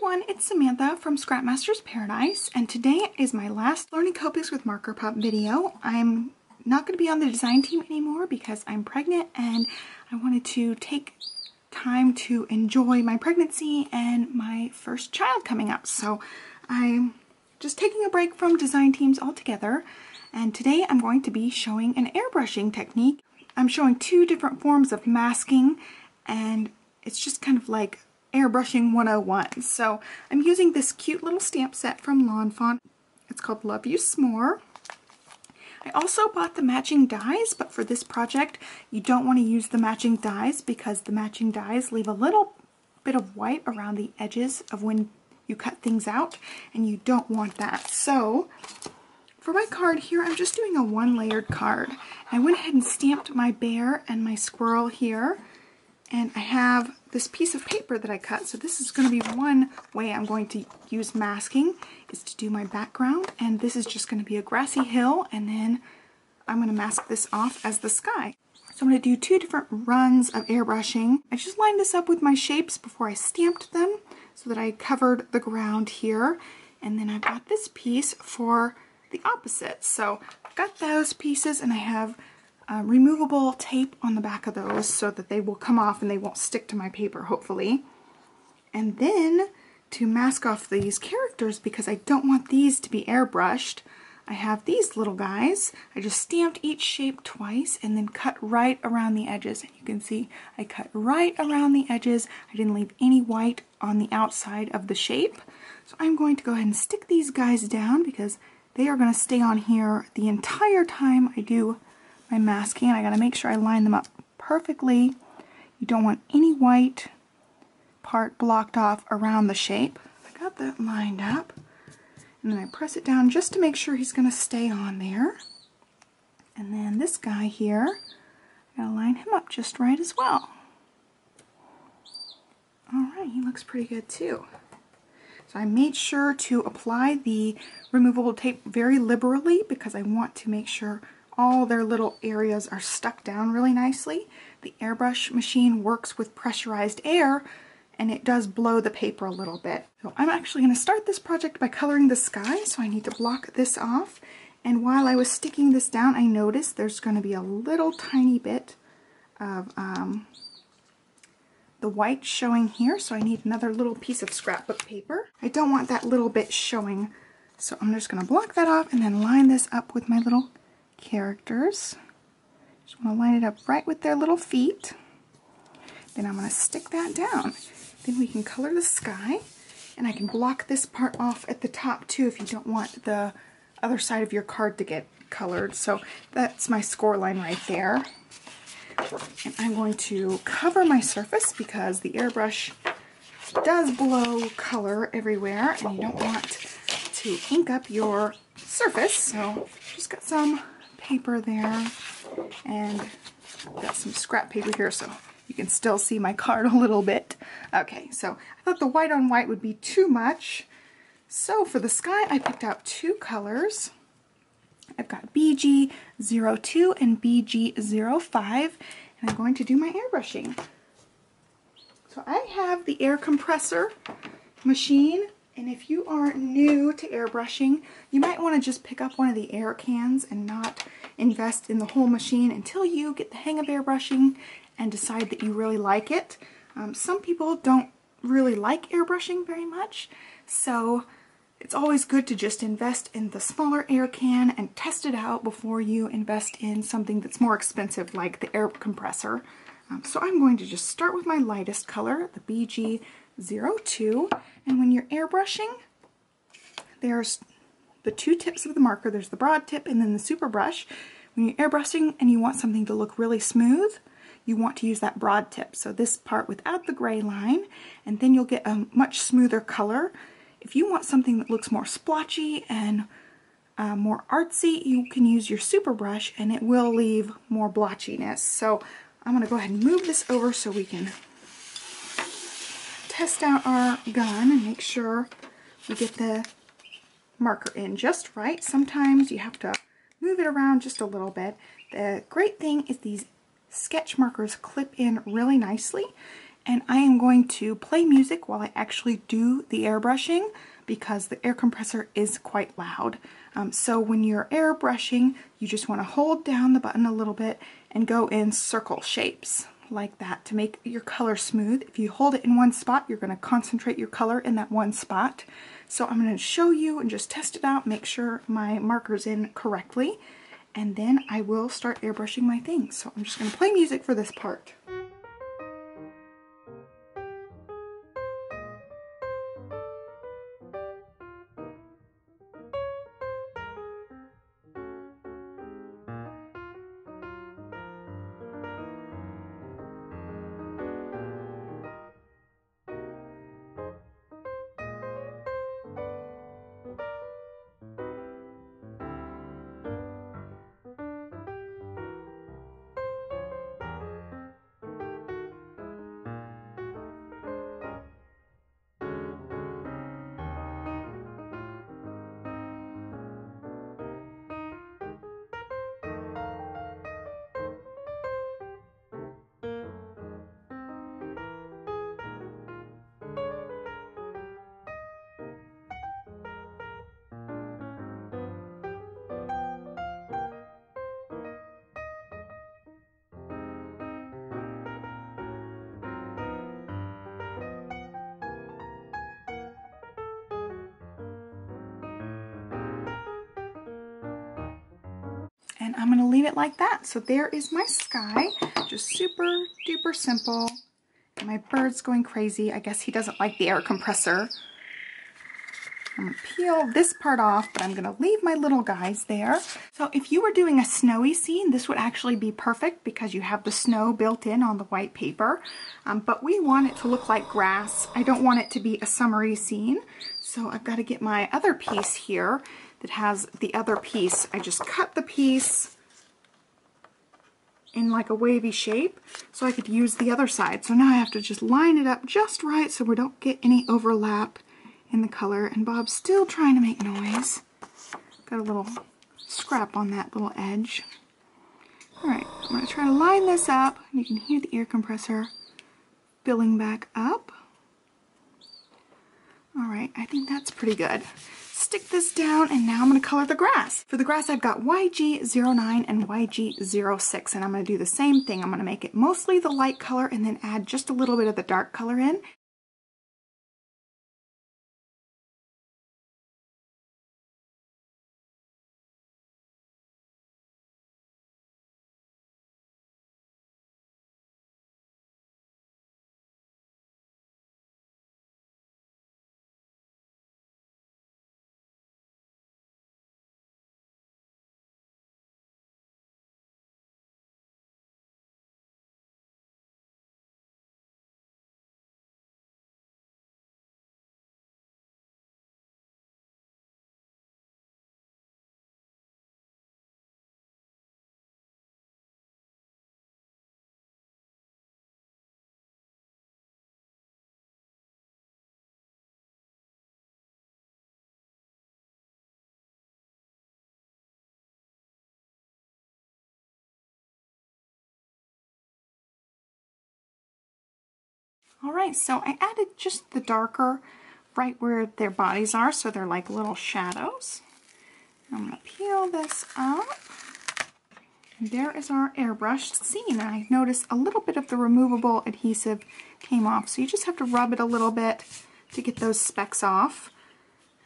everyone, it's Samantha from Scrapmaster's Paradise, and today is my last Learning Copics with MarkerPOP video. I'm not going to be on the design team anymore because I'm pregnant and I wanted to take time to enjoy my pregnancy and my first child coming up. So I'm just taking a break from design teams altogether, and today I'm going to be showing an airbrushing technique. I'm showing two different forms of masking, and it's just kind of like airbrushing 101. So I'm using this cute little stamp set from Fawn. It's called Love You S'more. I also bought the matching dies, but for this project you don't want to use the matching dies because the matching dies leave a little bit of white around the edges of when you cut things out, and you don't want that. So for my card here, I'm just doing a one-layered card. I went ahead and stamped my bear and my squirrel here, and I have this piece of paper that I cut. So this is going to be one way I'm going to use masking, is to do my background, and this is just going to be a grassy hill, and then I'm going to mask this off as the sky. So I'm going to do two different runs of airbrushing. I just lined this up with my shapes before I stamped them so that I covered the ground here, and then I've got this piece for the opposite. So I've got those pieces, and I have removable tape on the back of those so that they will come off and they won't stick to my paper, hopefully. And then to mask off these characters, because I don't want these to be airbrushed, I have these little guys. I just stamped each shape twice and then cut right around the edges. And you can see I cut right around the edges. I didn't leave any white on the outside of the shape. So I'm going to go ahead and stick these guys down because they are going to stay on here the entire time I do my masking. I got to make sure I line them up perfectly. You don't want any white part blocked off around the shape. I got that lined up, and then I press it down just to make sure he's going to stay on there. And then this guy here, I'm going to line him up just right as well. Alright, he looks pretty good too. So I made sure to apply the removable tape very liberally because I want to make sure all their little areas are stuck down really nicely. The airbrush machine works with pressurized air, and it does blow the paper a little bit. So I'm actually going to start this project by coloring the sky, so I need to block this off. And while I was sticking this down, I noticed there's going to be a little tiny bit of the white showing here, so I need another little piece of scrapbook paper. I don't want that little bit showing, so I'm just going to block that off and then line this up with my little characters. Just want to line it up right with their little feet. Then I'm going to stick that down. Then we can color the sky, and I can block this part off at the top too if you don't want the other side of your card to get colored. So that's my score line right there. And I'm going to cover my surface because the airbrush does blow color everywhere, and you don't want to ink up your surface. So just got some paper there, and got some scrap paper here so you can still see my card a little bit. Okay, so I thought the white on white would be too much. So for the sky, I picked out two colors. I've got BG02 and BG05, and I'm going to do my airbrushing. So I have the air compressor machine, and if you are new to airbrushing, you might want to just pick up one of the air cans and not invest in the whole machine until you get the hang of airbrushing and decide that you really like it. Some people don't really like airbrushing very much, so it's always good to just invest in the smaller air can and test it out before you invest in something that's more expensive like the air compressor. So I'm going to just start with my lightest color, the BG02, and when you're airbrushing, there's the two tips of the marker. There's the broad tip and then the super brush. When you're airbrushing and you want something to look really smooth, you want to use that broad tip. So this part without the gray line, and then you'll get a much smoother color. If you want something that looks more splotchy and more artsy, you can use your super brush and it will leave more blotchiness. So I'm going to go ahead and move this over so we can test out our gun and make sure we get the marker in just right. Sometimes you have to move it around just a little bit. The great thing is these sketch markers clip in really nicely, And I am going to play music while I actually do the airbrushing because the air compressor is quite loud. So when you're airbrushing, you just want to hold down the button a little bit and go in circle shapes like that to make your color smooth. If you hold it in one spot, you're going to concentrate your color in that one spot. So I'm going to show you and just test it out, make sure my marker's in correctly, and then I will start airbrushing my things. So I'm just going to play music for this part. And I'm going to leave it like that. So there is my sky, just super duper simple. And my bird's going crazy. I guess he doesn't like the air compressor. I'm going to peel this part off, but I'm going to leave my little guys there. So if you were doing a snowy scene, this would actually be perfect because you have the snow built in on the white paper. But we want it to look like grass. I don't want it to be a summery scene. So I've got to get my other piece here that has the other piece. I just cut the piece in like a wavy shape so I could use the other side. So now I have to just line it up just right so we don't get any overlap in the color. And Bob's still trying to make noise. Got a little scrap on that little edge. Alright, I'm going to try to line this up. You can hear the air compressor filling back up. Alright, I think that's pretty good. Stick this down, and now I'm going to color the grass. For the grass, I've got YG09 and YG06, and I'm going to do the same thing. I'm going to make it mostly the light color and then add just a little bit of the dark color in. Alright, so I added just the darker right where their bodies are, so they're like little shadows. I'm going to peel this up. And there is our airbrushed scene. And I noticed a little bit of the removable adhesive came off, so you just have to rub it a little bit to get those specks off.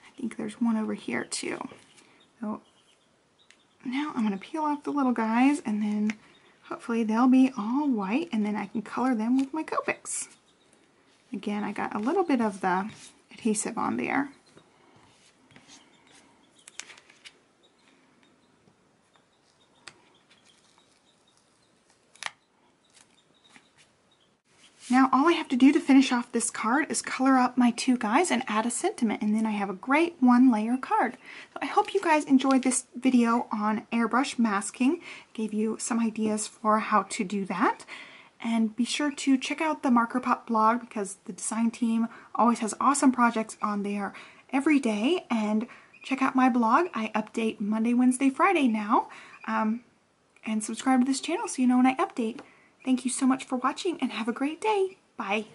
I think there's one over here too. So now I'm going to peel off the little guys, and then hopefully they'll be all white, and then I can color them with my Copics. Again, I got a little bit of the adhesive on there. Now all I have to do to finish off this card is color up my two guys and add a sentiment, and then I have a great one-layer card. So I hope you guys enjoyed this video on airbrush masking. Gave you some ideas for how to do that. And be sure to check out the MarkerPOP blog because the design team always has awesome projects on there every day. And check out my blog. I update Monday, Wednesday, Friday now. And subscribe to this channel so you know when I update. Thank you so much for watching and have a great day. Bye.